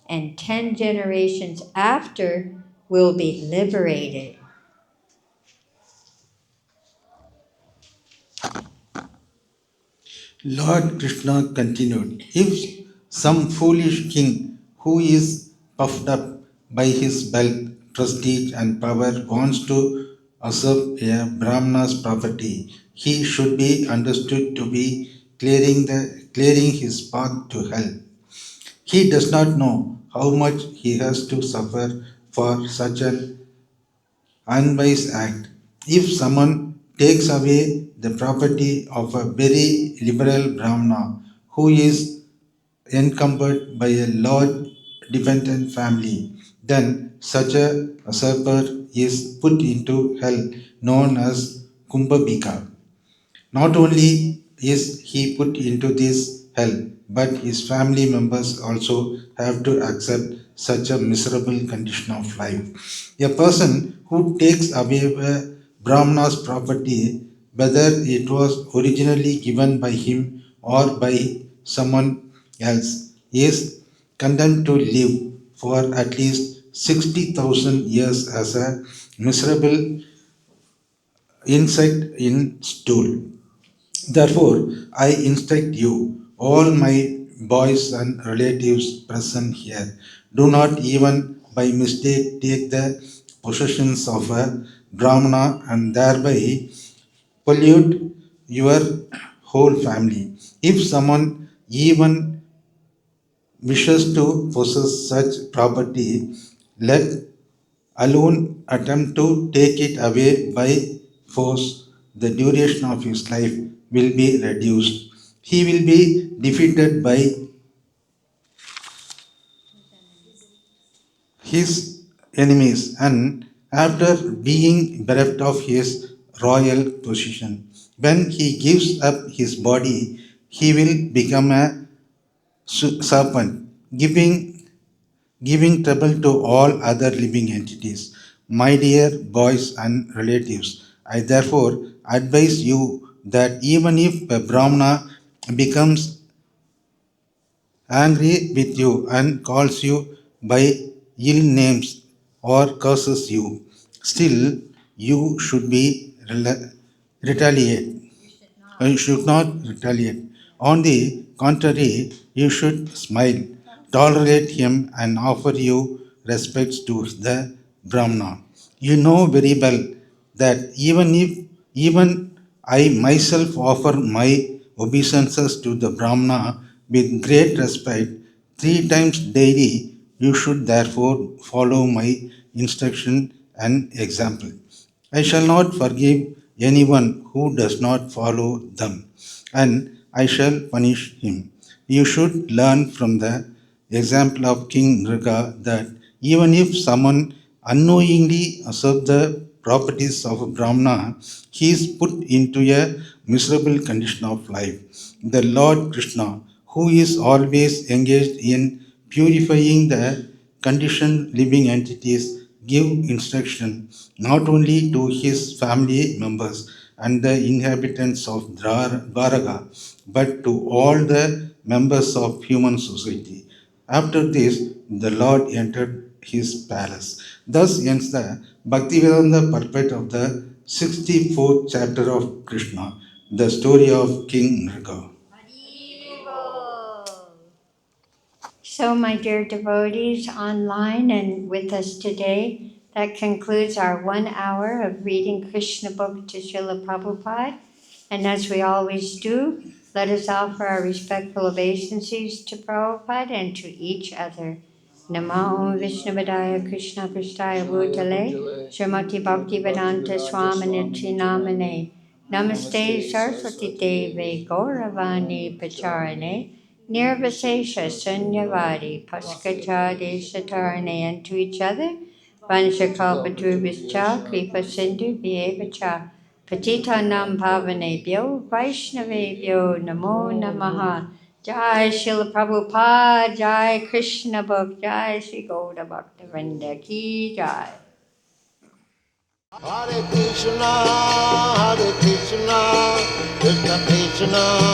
and 10 generations after will be liberated. Lord Krishna continued, if some foolish king who is puffed up by his wealth, prestige, and power wants to usurp a Brahmana's property, he should be understood to be clearing his path to hell. He does not know how much he has to suffer for such an unwise act. If someone takes away the property of a very liberal Brahmana who is encumbered by a large dependent family, then such a usurper is put into hell known as Kumbhabika. Not only is he put into this hell, but his family members also have to accept such a miserable condition of life. A person who takes away a Brahmana's property, whether it was originally given by him or by someone else, is condemned to live for at least 60,000 years as a miserable insect in stool. Therefore, I instruct you, all my boys and relatives present here, do not even by mistake take the possessions of a Brahmana and thereby pollute your whole family. If someone even wishes to possess such property, let alone attempt to take it away by force, the duration of his life will be reduced. He will be defeated by his enemies and after being bereft of his royal position. When he gives up his body, he will become a serpent, giving trouble to all other living entities. My dear boys and relatives, I therefore advise you that even if a Brahmana becomes angry with you and calls you by ill names or curses you, still you should be retaliate. You should not retaliate. On the contrary, you should smile, tolerate him, and offer you respects to the Brahmana. You know very well that even I myself offer my obeisances to the Brahmana with great respect 3 times daily, you should therefore follow my instruction and example. I shall not forgive anyone who does not follow them, and I shall punish him. You should learn from the example of King Nrga that even if someone unknowingly usurps the properties of a Brahmana, he is put into a miserable condition of life. The Lord Krishna, who is always engaged in purifying the conditioned living entities, give instruction not only to his family members and the inhabitants of Dwaraka, but to all the members of human society. After this, the Lord entered his palace. Thus ends the Bhaktivedanta purport of the 64th chapter of Krishna, the story of King Nrga. So, my dear devotees online and with us today, that concludes our 1 hour of reading Krishna book to Srila Prabhupada. And as we always do, let us offer our respectful obeisances to Prabhupada and to each other. Namo Vishnavadaya Krishna Prasthaya Bhutale Srimati Bhaktivedanta Swaminiti Namane Namaste Saraswati Deve Gauravani Pacharane Nirvasesha Sunyavadi Paskachadi Satarne, and to each other. Vanchakalpatrubhischa Kripa Sindhu Vyevacha Patitanam Pavanebhyo Vaishnavebhyo Namo Namaha. Jai Srila Prabhupada, Jai Krishna Bhak, Jai Sri Gauda Bhakta Vrinda Ki Jai. Hare Krishna, Krishna Krishna